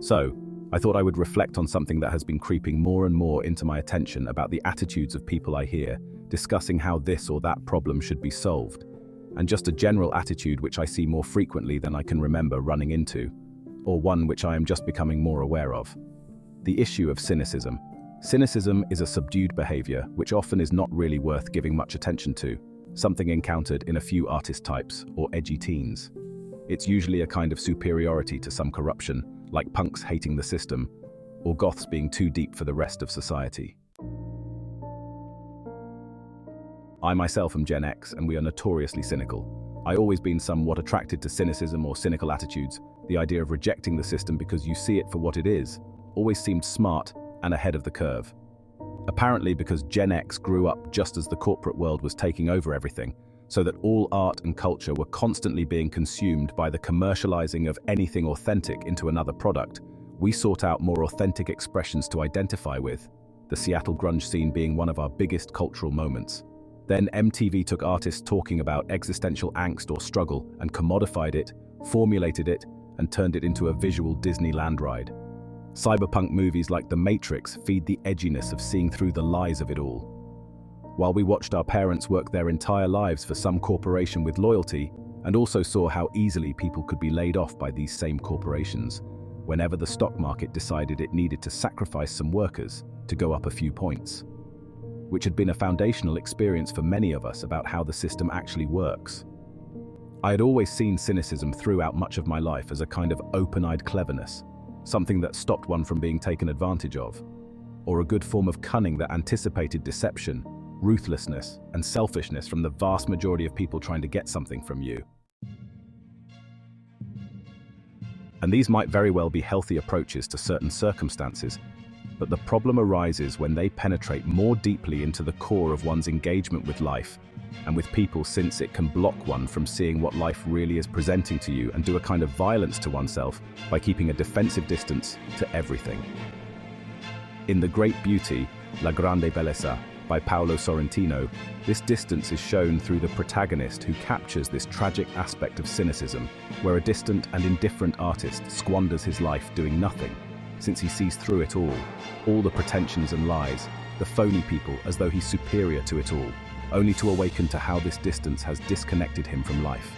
So, I thought I would reflect on something that has been creeping more and more into my attention about the attitudes of people I hear, discussing how this or that problem should be solved, and just a general attitude which I see more frequently than I can remember running into, or one which I am just becoming more aware of. The issue of cynicism. Cynicism is a subdued behavior which often is not really worth giving much attention to, something encountered in a few artist types or edgy teens. It's usually a kind of superiority to some corruption, like punks hating the system, or goths being too deep for the rest of society. I myself am Gen X, and we are notoriously cynical. I've always been somewhat attracted to cynicism or cynical attitudes. The idea of rejecting the system because you see it for what it is always seemed smart and ahead of the curve. Apparently because Gen X grew up just as the corporate world was taking over everything, so that all art and culture were constantly being consumed by the commercializing of anything authentic into another product, we sought out more authentic expressions to identify with, the Seattle grunge scene being one of our biggest cultural moments. Then MTV took artists talking about existential angst or struggle and commodified it, formulated it, and turned it into a visual Disneyland ride. Cyberpunk movies like The Matrix feed the edginess of seeing through the lies of it all. While we watched our parents work their entire lives for some corporation with loyalty, and also saw how easily people could be laid off by these same corporations, whenever the stock market decided it needed to sacrifice some workers to go up a few points, which had been a foundational experience for many of us about how the system actually works. I had always seen cynicism throughout much of my life as a kind of open-eyed cleverness, something that stopped one from being taken advantage of, or a good form of cunning that anticipated deception, ruthlessness, and selfishness from the vast majority of people trying to get something from you. And these might very well be healthy approaches to certain circumstances, but the problem arises when they penetrate more deeply into the core of one's engagement with life and with people, since it can block one from seeing what life really is presenting to you and do a kind of violence to oneself by keeping a defensive distance to everything. In The Great Beauty, La Grande Bellezza, by Paolo Sorrentino, this distance is shown through the protagonist who captures this tragic aspect of cynicism, where a distant and indifferent artist squanders his life doing nothing, since he sees through it all the pretensions and lies, the phony people, as though he's superior to it all, only to awaken to how this distance has disconnected him from life.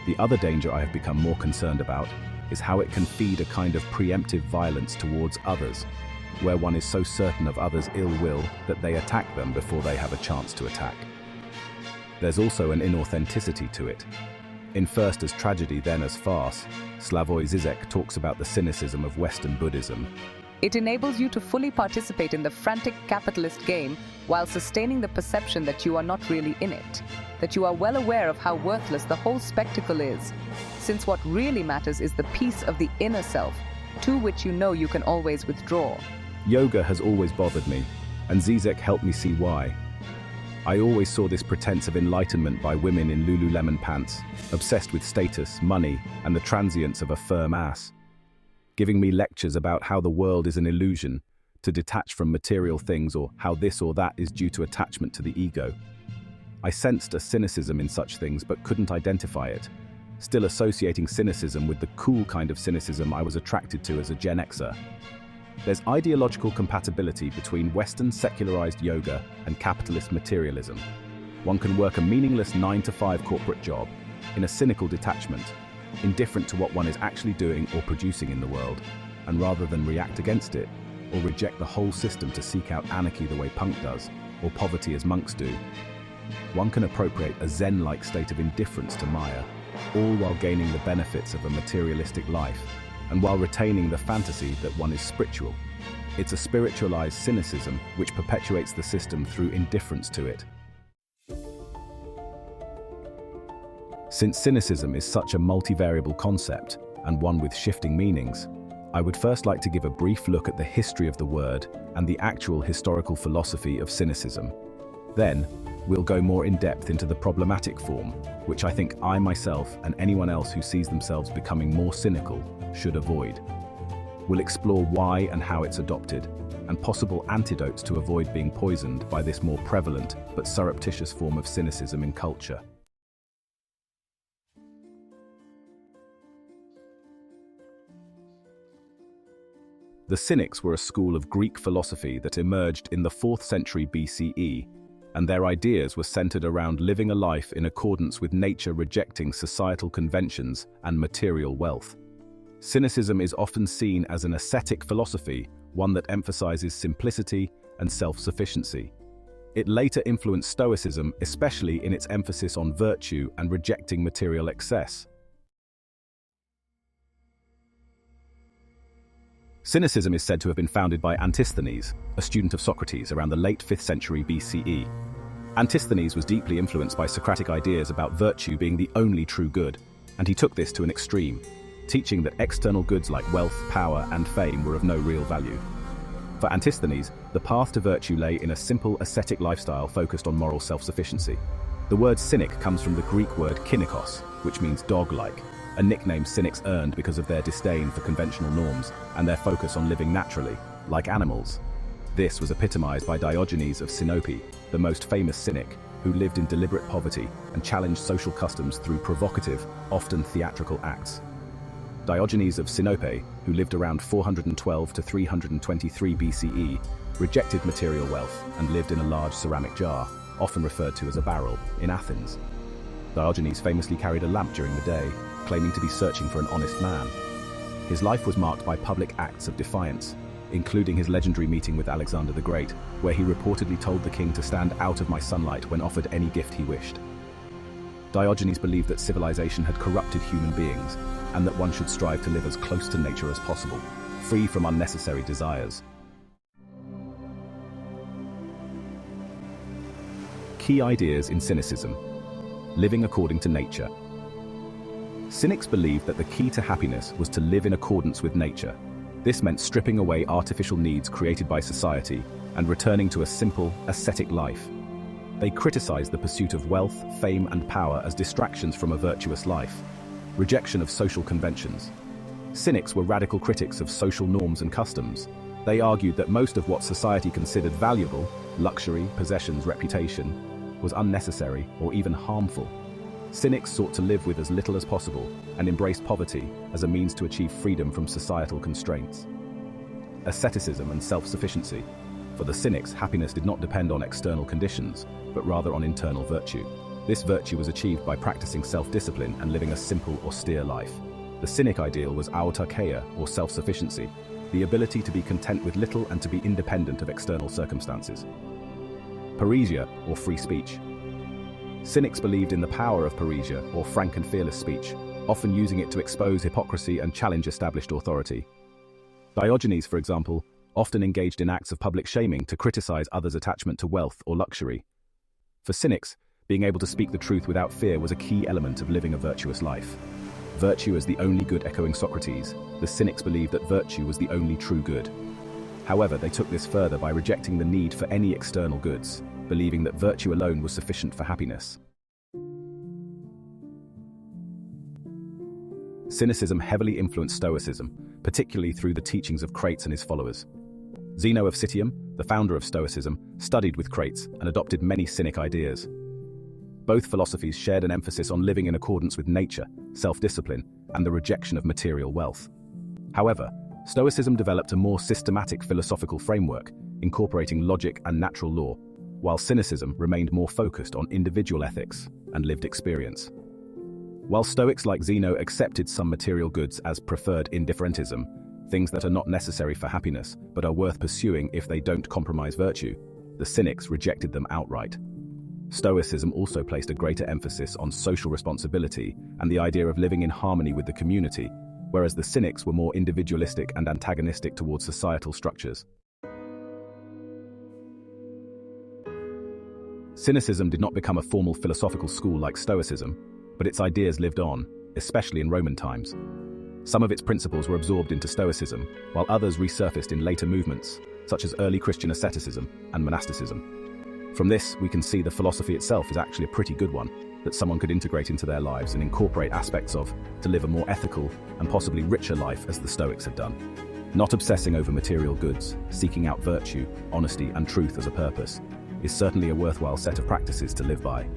The other danger I have become more concerned about is how it can feed a kind of preemptive violence towards others, where one is so certain of others' ill will that they attack them before they have a chance to attack. There's also an inauthenticity to it. In First as Tragedy, Then as Farce, Slavoj Žižek talks about the cynicism of Western Buddhism. It enables you to fully participate in the frantic capitalist game while sustaining the perception that you are not really in it, that you are well aware of how worthless the whole spectacle is, since what really matters is the peace of the inner self, to which you know you can always withdraw. Yoga has always bothered me, and Žižek helped me see why. I always saw this pretense of enlightenment by women in Lululemon pants, obsessed with status, money, and the transience of a firm ass, giving me lectures about how the world is an illusion, to detach from material things, or how this or that is due to attachment to the ego. I sensed a cynicism in such things but couldn't identify it, still associating cynicism with the cool kind of cynicism I was attracted to as a Gen Xer. There's ideological compatibility between Western secularized yoga and capitalist materialism. One can work a meaningless 9-to-5 corporate job in a cynical detachment, indifferent to what one is actually doing or producing in the world, and rather than react against it, or reject the whole system to seek out anarchy the way punk does, or poverty as monks do, one can appropriate a Zen-like state of indifference to Maya, all while gaining the benefits of a materialistic life, and while retaining the fantasy that one is spiritual. It's a spiritualized cynicism which perpetuates the system through indifference to it. Since cynicism is such a multivariable concept, and one with shifting meanings, I would first like to give a brief look at the history of the word and the actual historical philosophy of cynicism. Then, we'll go more in depth into the problematic form, which I think I myself and anyone else who sees themselves becoming more cynical should avoid. We'll explore why and how it's adopted, and possible antidotes to avoid being poisoned by this more prevalent but surreptitious form of cynicism in culture. The Cynics were a school of Greek philosophy that emerged in the 4th century BCE, and their ideas were centered around living a life in accordance with nature, rejecting societal conventions and material wealth. Cynicism is often seen as an ascetic philosophy, one that emphasizes simplicity and self-sufficiency. It later influenced Stoicism, especially in its emphasis on virtue and rejecting material excess. Cynicism is said to have been founded by Antisthenes, a student of Socrates around the late 5th century BCE. Antisthenes was deeply influenced by Socratic ideas about virtue being the only true good, and he took this to an extreme, teaching that external goods like wealth, power, and fame were of no real value. For Antisthenes, the path to virtue lay in a simple ascetic lifestyle focused on moral self-sufficiency. The word cynic comes from the Greek word kynikos, which means dog-like, a nickname cynics earned because of their disdain for conventional norms and their focus on living naturally, like animals. This was epitomized by Diogenes of Sinope, the most famous cynic, who lived in deliberate poverty and challenged social customs through provocative, often theatrical acts. Diogenes of Sinope, who lived around 412 to 323 BCE, rejected material wealth and lived in a large ceramic jar, often referred to as a barrel, in Athens. Diogenes famously carried a lamp during the day, claiming to be searching for an honest man. His life was marked by public acts of defiance, including his legendary meeting with Alexander the Great, where he reportedly told the king to stand out of my sunlight when offered any gift he wished. Diogenes believed that civilization had corrupted human beings, and that one should strive to live as close to nature as possible, free from unnecessary desires. Key ideas in Cynicism: living according to nature. Cynics believed that the key to happiness was to live in accordance with nature. This meant stripping away artificial needs created by society and returning to a simple, ascetic life. They criticized the pursuit of wealth, fame, and power as distractions from a virtuous life. Rejection of social conventions. Cynics were radical critics of social norms and customs. They argued that most of what society considered valuable, luxury, possessions, reputation, was unnecessary or even harmful. Cynics sought to live with as little as possible and embraced poverty as a means to achieve freedom from societal constraints. Asceticism and self-sufficiency. For the Cynics, happiness did not depend on external conditions, but rather on internal virtue. This virtue was achieved by practicing self-discipline and living a simple, austere life. The Cynic ideal was autarkeia, or self-sufficiency, the ability to be content with little and to be independent of external circumstances. Parrhesia, or free speech. Cynics believed in the power of parrhesia, or frank and fearless speech, often using it to expose hypocrisy and challenge established authority. Diogenes, for example, often engaged in acts of public shaming to criticize others' attachment to wealth or luxury. For Cynics, being able to speak the truth without fear was a key element of living a virtuous life. Virtue as the only good. Echoing Socrates, the Cynics believed that virtue was the only true good. However, they took this further by rejecting the need for any external goods, believing that virtue alone was sufficient for happiness. Cynicism heavily influenced Stoicism, particularly through the teachings of Crates and his followers. Zeno of Citium, the founder of Stoicism, studied with Crates and adopted many Cynic ideas. Both philosophies shared an emphasis on living in accordance with nature, self-discipline, and the rejection of material wealth. However, Stoicism developed a more systematic philosophical framework, incorporating logic and natural law, while Cynicism remained more focused on individual ethics and lived experience. While Stoics like Zeno accepted some material goods as preferred indifferentism, things that are not necessary for happiness but are worth pursuing if they don't compromise virtue, the Cynics rejected them outright. Stoicism also placed a greater emphasis on social responsibility and the idea of living in harmony with the community, whereas the Cynics were more individualistic and antagonistic towards societal structures. Cynicism did not become a formal philosophical school like Stoicism, but its ideas lived on, especially in Roman times. Some of its principles were absorbed into Stoicism, while others resurfaced in later movements, such as early Christian asceticism and monasticism. From this, we can see the philosophy itself is actually a pretty good one, that someone could integrate into their lives and incorporate aspects of to live a more ethical and possibly richer life as the Stoics had done. Not obsessing over material goods, seeking out virtue, honesty, and truth as a purpose, is certainly a worthwhile set of practices to live by.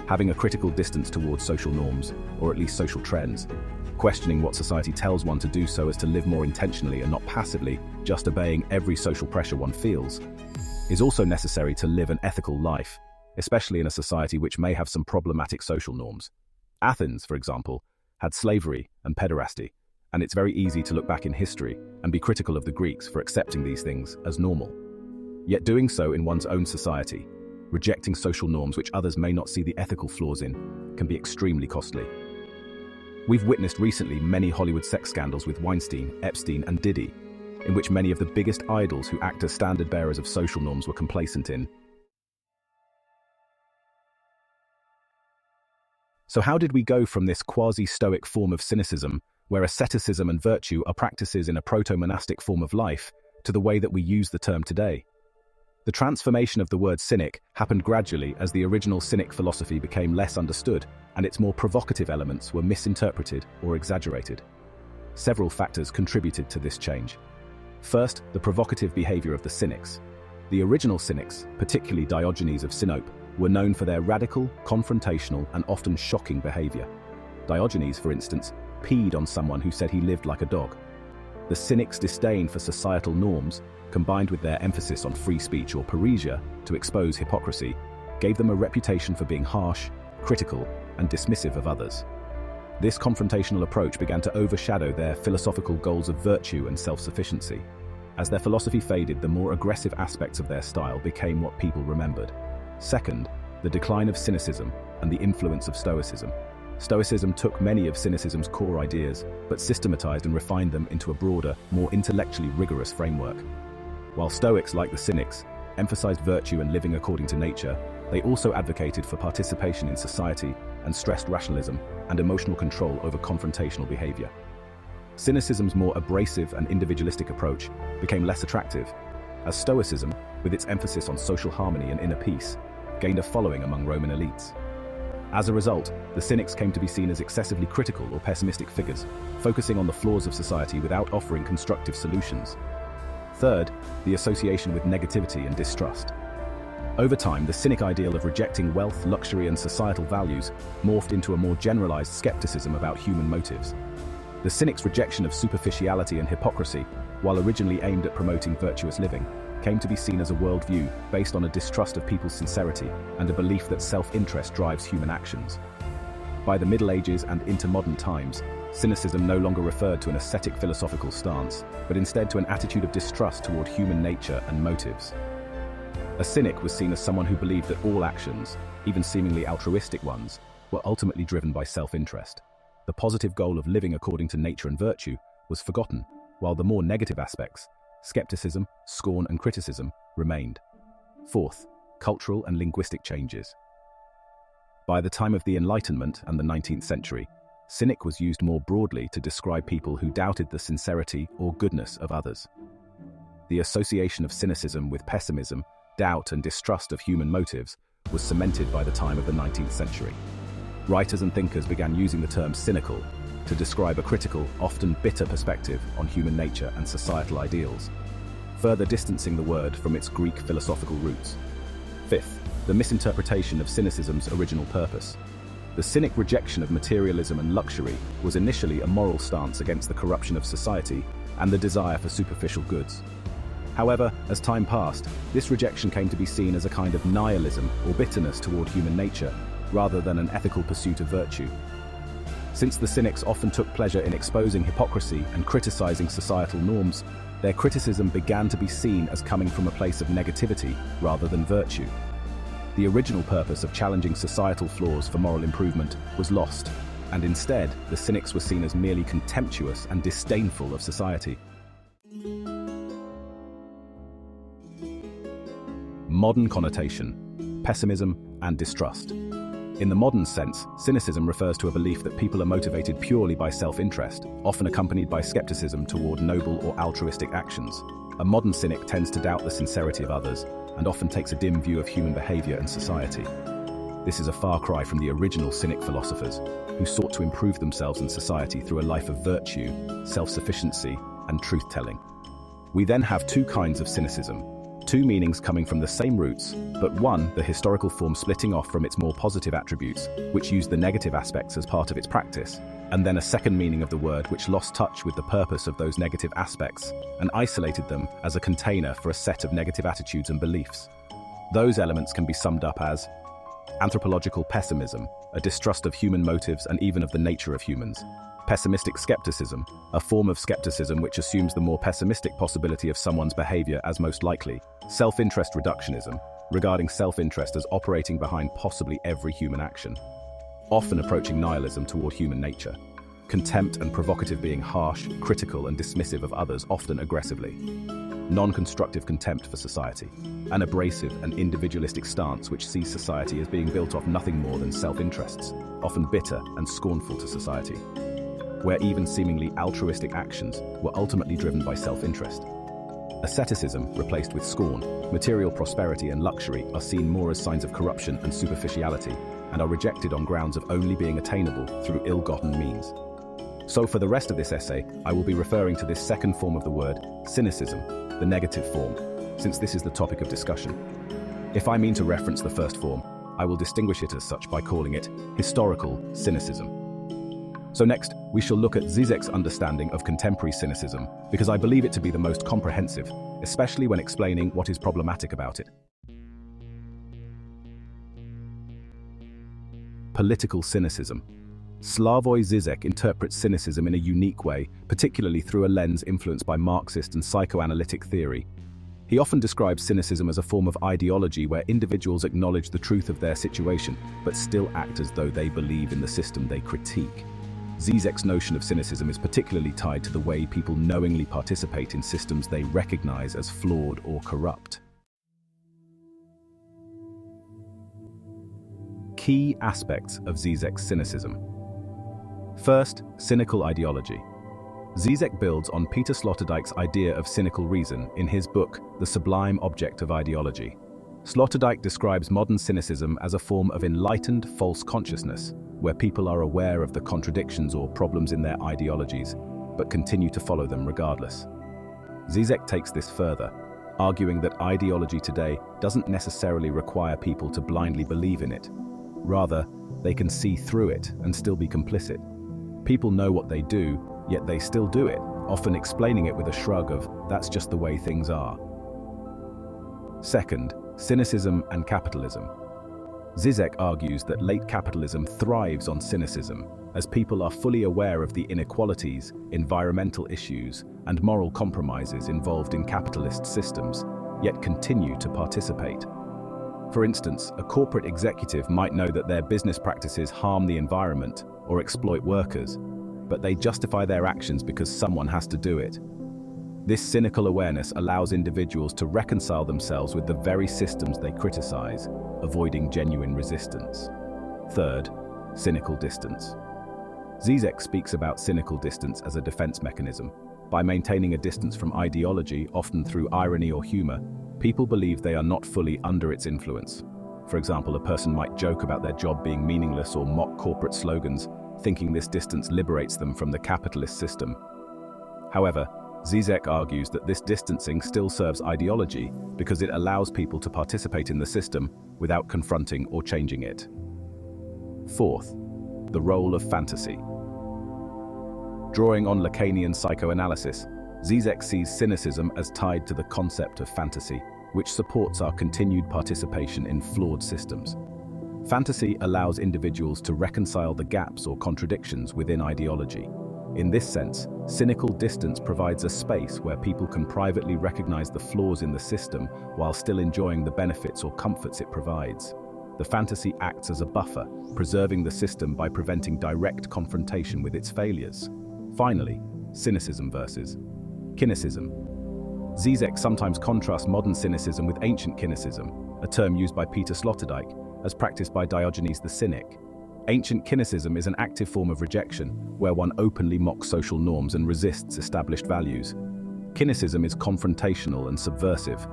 Having a critical distance towards social norms, or at least social trends, questioning what society tells one to do so as to live more intentionally and not passively, just obeying every social pressure one feels, is also necessary to live an ethical life, especially in a society which may have some problematic social norms. Athens, for example, had slavery and pederasty, and it's very easy to look back in history and be critical of the Greeks for accepting these things as normal. Yet doing so in one's own society, rejecting social norms which others may not see the ethical flaws in, can be extremely costly. We've witnessed recently many Hollywood sex scandals with Weinstein, Epstein, and Diddy, in which many of the biggest idols who act as standard bearers of social norms were complacent in. So how did we go from this quasi-stoic form of cynicism, where asceticism and virtue are practices in a proto-monastic form of life, to the way that we use the term today? The transformation of the word cynic happened gradually as the original Cynic philosophy became less understood and its more provocative elements were misinterpreted or exaggerated. Several factors contributed to this change. First, the provocative behavior of the Cynics. The original Cynics, particularly Diogenes of Sinope, were known for their radical, confrontational, and often shocking behavior. Diogenes, for instance, peed on someone who said he lived like a dog. The Cynics' disdain for societal norms, combined with their emphasis on free speech or parrhesia to expose hypocrisy, gave them a reputation for being harsh, critical, and dismissive of others. This confrontational approach began to overshadow their philosophical goals of virtue and self-sufficiency. As their philosophy faded, the more aggressive aspects of their style became what people remembered. Second, the decline of cynicism and the influence of Stoicism. Stoicism took many of cynicism's core ideas, but systematized and refined them into a broader, more intellectually rigorous framework. While Stoics, like the Cynics, emphasized virtue and living according to nature, they also advocated for participation in society and stressed rationalism and emotional control over confrontational behavior. Cynicism's more abrasive and individualistic approach became less attractive, as Stoicism, with its emphasis on social harmony and inner peace, gained a following among Roman elites. As a result, the Cynics came to be seen as excessively critical or pessimistic figures, focusing on the flaws of society without offering constructive solutions. Third, the association with negativity and distrust. Over time, the Cynic ideal of rejecting wealth, luxury, and societal values morphed into a more generalized skepticism about human motives. The Cynic's rejection of superficiality and hypocrisy, while originally aimed at promoting virtuous living, came to be seen as a worldview based on a distrust of people's sincerity and a belief that self-interest drives human actions. By the Middle Ages and into modern times, Cynicism no longer referred to an ascetic philosophical stance, but instead to an attitude of distrust toward human nature and motives. A cynic was seen as someone who believed that all actions, even seemingly altruistic ones, were ultimately driven by self-interest. The positive goal of living according to nature and virtue was forgotten, while the more negative aspects, skepticism, scorn, and criticism, remained. Fourth, cultural and linguistic changes. By the time of the Enlightenment and the 19th century, cynic was used more broadly to describe people who doubted the sincerity or goodness of others. The association of cynicism with pessimism, doubt, and distrust of human motives was cemented by the time of the 19th century. Writers and thinkers began using the term cynical to describe a critical, often bitter perspective on human nature and societal ideals, further distancing the word from its Greek philosophical roots. Fifth, the misinterpretation of cynicism's original purpose. The cynic rejection of materialism and luxury was initially a moral stance against the corruption of society and the desire for superficial goods. However, as time passed, this rejection came to be seen as a kind of nihilism or bitterness toward human nature, rather than an ethical pursuit of virtue. Since the cynics often took pleasure in exposing hypocrisy and criticizing societal norms, their criticism began to be seen as coming from a place of negativity rather than virtue. The original purpose of challenging societal flaws for moral improvement was lost, and instead, the cynics were seen as merely contemptuous and disdainful of society. Modern connotation: pessimism and distrust. In the modern sense, cynicism refers to a belief that people are motivated purely by self-interest, often accompanied by skepticism toward noble or altruistic actions. A modern cynic tends to doubt the sincerity of others and often takes a dim view of human behavior and society. This is a far cry from the original cynic philosophers, who sought to improve themselves and society through a life of virtue, self-sufficiency, and truth-telling. We then have two kinds of cynicism, two meanings coming from the same roots, but one, the historical form, splitting off from its more positive attributes, which used the negative aspects as part of its practice, and then a second meaning of the word which lost touch with the purpose of those negative aspects and isolated them as a container for a set of negative attitudes and beliefs. Those elements can be summed up as anthropological pessimism, a distrust of human motives and even of the nature of humans. Pessimistic skepticism, a form of skepticism which assumes the more pessimistic possibility of someone's behavior as most likely. Self-interest reductionism, regarding self-interest as operating behind possibly every human action, often approaching nihilism toward human nature. Contempt and provocative, being harsh, critical and dismissive of others, often aggressively. Non-constructive contempt for society, an abrasive and individualistic stance which sees society as being built off nothing more than self-interests, often bitter and scornful to society, where even seemingly altruistic actions were ultimately driven by self-interest. Asceticism, replaced with scorn, material prosperity and luxury are seen more as signs of corruption and superficiality, and are rejected on grounds of only being attainable through ill-gotten means. So for the rest of this essay, I will be referring to this second form of the word, cynicism, the negative form, since this is the topic of discussion. If I mean to reference the first form, I will distinguish it as such by calling it historical cynicism. So next, we shall look at Žižek's understanding of contemporary cynicism, because I believe it to be the most comprehensive, especially when explaining what is problematic about it. Political cynicism. Slavoj Žižek interprets cynicism in a unique way, particularly through a lens influenced by Marxist and psychoanalytic theory. He often describes cynicism as a form of ideology where individuals acknowledge the truth of their situation, but still act as though they believe in the system they critique. Žižek's notion of cynicism is particularly tied to the way people knowingly participate in systems they recognize as flawed or corrupt. Key aspects of Žižek's cynicism. First, cynical ideology. Žižek builds on Peter Sloterdijk's idea of cynical reason in his book, The Sublime Object of Ideology. Sloterdijk describes modern cynicism as a form of enlightened false consciousness, where people are aware of the contradictions or problems in their ideologies, but continue to follow them regardless. Žižek takes this further, arguing that ideology today doesn't necessarily require people to blindly believe in it. Rather, they can see through it and still be complicit. People know what they do, yet they still do it, often explaining it with a shrug of, "That's just the way things are." Second, cynicism and capitalism. Žižek argues that late capitalism thrives on cynicism, as people are fully aware of the inequalities, environmental issues, and moral compromises involved in capitalist systems, yet continue to participate. For instance, a corporate executive might know that their business practices harm the environment or exploit workers, but they justify their actions because someone has to do it. This cynical awareness allows individuals to reconcile themselves with the very systems they criticize, avoiding genuine resistance. Third, cynical distance. Žižek speaks about cynical distance as a defense mechanism. By maintaining a distance from ideology, often through irony or humor, people believe they are not fully under its influence. For example, a person might joke about their job being meaningless or mock corporate slogans, thinking this distance liberates them from the capitalist system. However, Žižek argues that this distancing still serves ideology because it allows people to participate in the system without confronting or changing it. Fourth, the role of fantasy. Drawing on Lacanian psychoanalysis, Žižek sees cynicism as tied to the concept of fantasy, which supports our continued participation in flawed systems. Fantasy allows individuals to reconcile the gaps or contradictions within ideology. In this sense, cynical distance provides a space where people can privately recognize the flaws in the system while still enjoying the benefits or comforts it provides. The fantasy acts as a buffer, preserving the system by preventing direct confrontation with its failures. Finally, cynicism versus cynicism. Žižek sometimes contrasts modern cynicism with ancient cynicism, a term used by Peter Sloterdijk, as practiced by Diogenes the Cynic. Ancient cynicism is an active form of rejection, where one openly mocks social norms and resists established values. Cynicism is confrontational and subversive,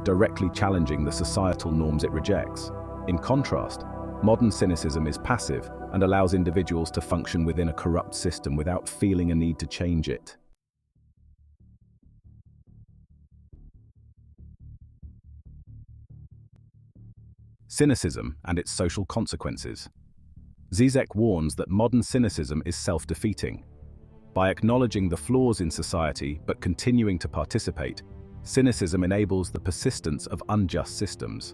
directly challenging the societal norms it rejects. In contrast, modern cynicism is passive and allows individuals to function within a corrupt system without feeling a need to change it. Cynicism and its social consequences. Žižek warns that modern cynicism is self-defeating. By acknowledging the flaws in society but continuing to participate, cynicism enables the persistence of unjust systems.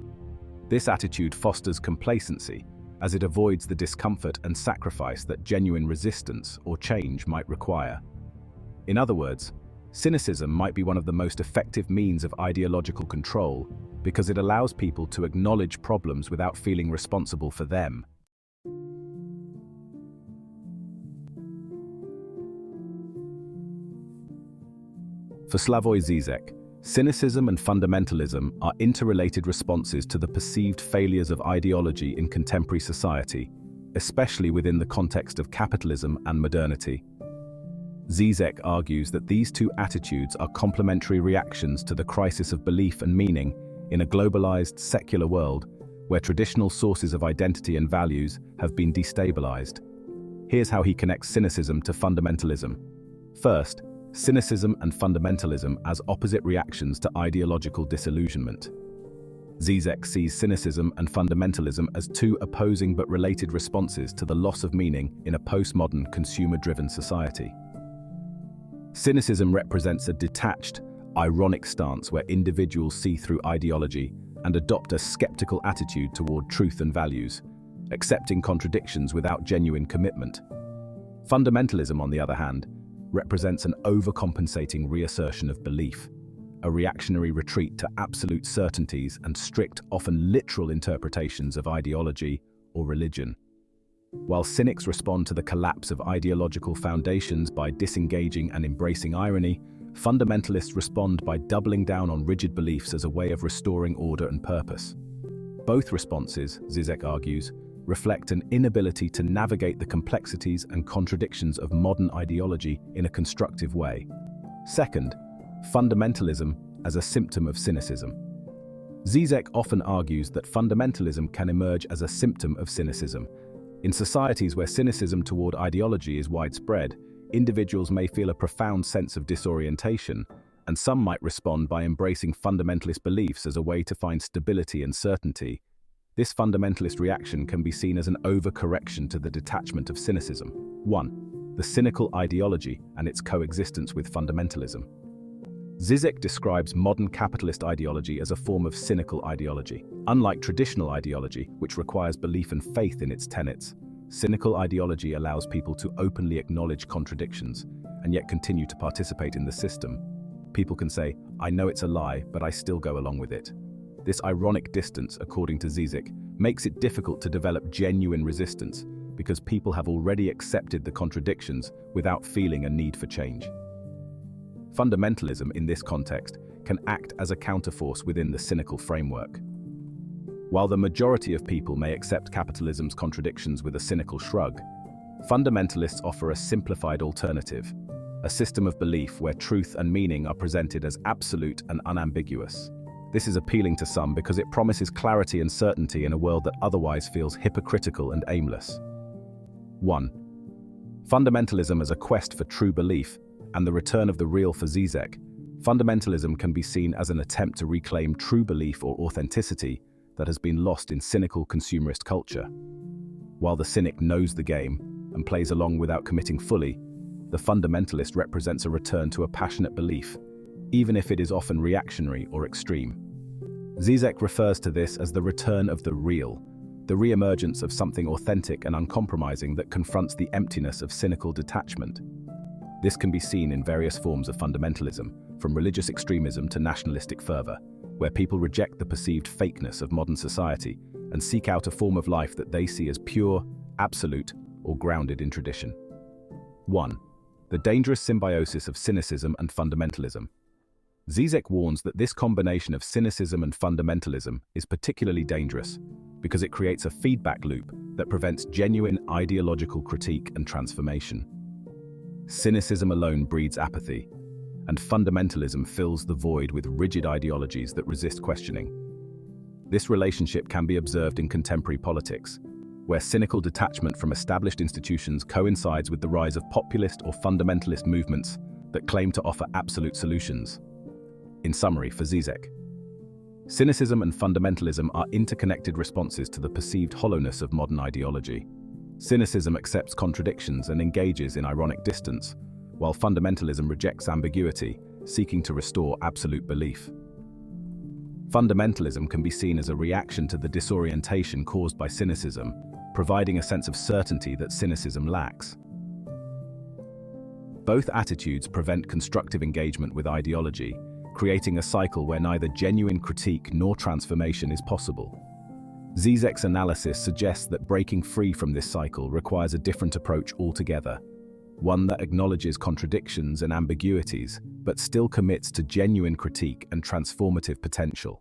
This attitude fosters complacency, as it avoids the discomfort and sacrifice that genuine resistance or change might require. In other words, cynicism might be one of the most effective means of ideological control because it allows people to acknowledge problems without feeling responsible for them. For Slavoj Žižek, cynicism and fundamentalism are interrelated responses to the perceived failures of ideology in contemporary society, especially within the context of capitalism and modernity. Žižek argues that these two attitudes are complementary reactions to the crisis of belief and meaning in a globalized, secular world where traditional sources of identity and values have been destabilized. Here's how he connects cynicism to fundamentalism. First, cynicism and fundamentalism as opposite reactions to ideological disillusionment. Žižek sees cynicism and fundamentalism as two opposing but related responses to the loss of meaning in a postmodern, consumer-driven society. Cynicism represents a detached, ironic stance where individuals see through ideology and adopt a skeptical attitude toward truth and values, accepting contradictions without genuine commitment. Fundamentalism, on the other hand, represents an overcompensating reassertion of belief, a reactionary retreat to absolute certainties and strict, often literal interpretations of ideology or religion. While cynics respond to the collapse of ideological foundations by disengaging and embracing irony, fundamentalists respond by doubling down on rigid beliefs as a way of restoring order and purpose. Both responses, Žižek argues, reflect an inability to navigate the complexities and contradictions of modern ideology in a constructive way. Second, fundamentalism as a symptom of cynicism. Žižek often argues that fundamentalism can emerge as a symptom of cynicism. In societies where cynicism toward ideology is widespread, individuals may feel a profound sense of disorientation, and some might respond by embracing fundamentalist beliefs as a way to find stability and certainty. This fundamentalist reaction can be seen as an overcorrection to the detachment of cynicism. 1. The cynical ideology and its coexistence with fundamentalism. Žižek describes modern capitalist ideology as a form of cynical ideology. Unlike traditional ideology, which requires belief and faith in its tenets, cynical ideology allows people to openly acknowledge contradictions and yet continue to participate in the system. People can say, "I know it's a lie, but I still go along with it." This ironic distance, according to Žižek, makes it difficult to develop genuine resistance because people have already accepted the contradictions without feeling a need for change. Fundamentalism, in this context, can act as a counterforce within the cynical framework. While the majority of people may accept capitalism's contradictions with a cynical shrug, fundamentalists offer a simplified alternative, a system of belief where truth and meaning are presented as absolute and unambiguous. This is appealing to some because it promises clarity and certainty in a world that otherwise feels hypocritical and aimless. 1. Fundamentalism as a quest for true belief and the return of the real for Žižek. Fundamentalism can be seen as an attempt to reclaim true belief or authenticity that has been lost in cynical consumerist culture. While the cynic knows the game and plays along without committing fully, the fundamentalist represents a return to a passionate belief, even if it is often reactionary or extreme. Žižek refers to this as the return of the real, the re-emergence of something authentic and uncompromising that confronts the emptiness of cynical detachment. This can be seen in various forms of fundamentalism, from religious extremism to nationalistic fervor, where people reject the perceived fakeness of modern society and seek out a form of life that they see as pure, absolute, or grounded in tradition. 1. The dangerous symbiosis of cynicism and fundamentalism. Žižek warns that this combination of cynicism and fundamentalism is particularly dangerous because it creates a feedback loop that prevents genuine ideological critique and transformation. Cynicism alone breeds apathy, and fundamentalism fills the void with rigid ideologies that resist questioning. This relationship can be observed in contemporary politics, where cynical detachment from established institutions coincides with the rise of populist or fundamentalist movements that claim to offer absolute solutions. In summary, for Žižek, cynicism and fundamentalism are interconnected responses to the perceived hollowness of modern ideology. Cynicism accepts contradictions and engages in ironic distance, while fundamentalism rejects ambiguity, seeking to restore absolute belief. Fundamentalism can be seen as a reaction to the disorientation caused by cynicism, providing a sense of certainty that cynicism lacks. Both attitudes prevent constructive engagement with ideology, creating a cycle where neither genuine critique nor transformation is possible. Žižek's analysis suggests that breaking free from this cycle requires a different approach altogether, one that acknowledges contradictions and ambiguities, but still commits to genuine critique and transformative potential.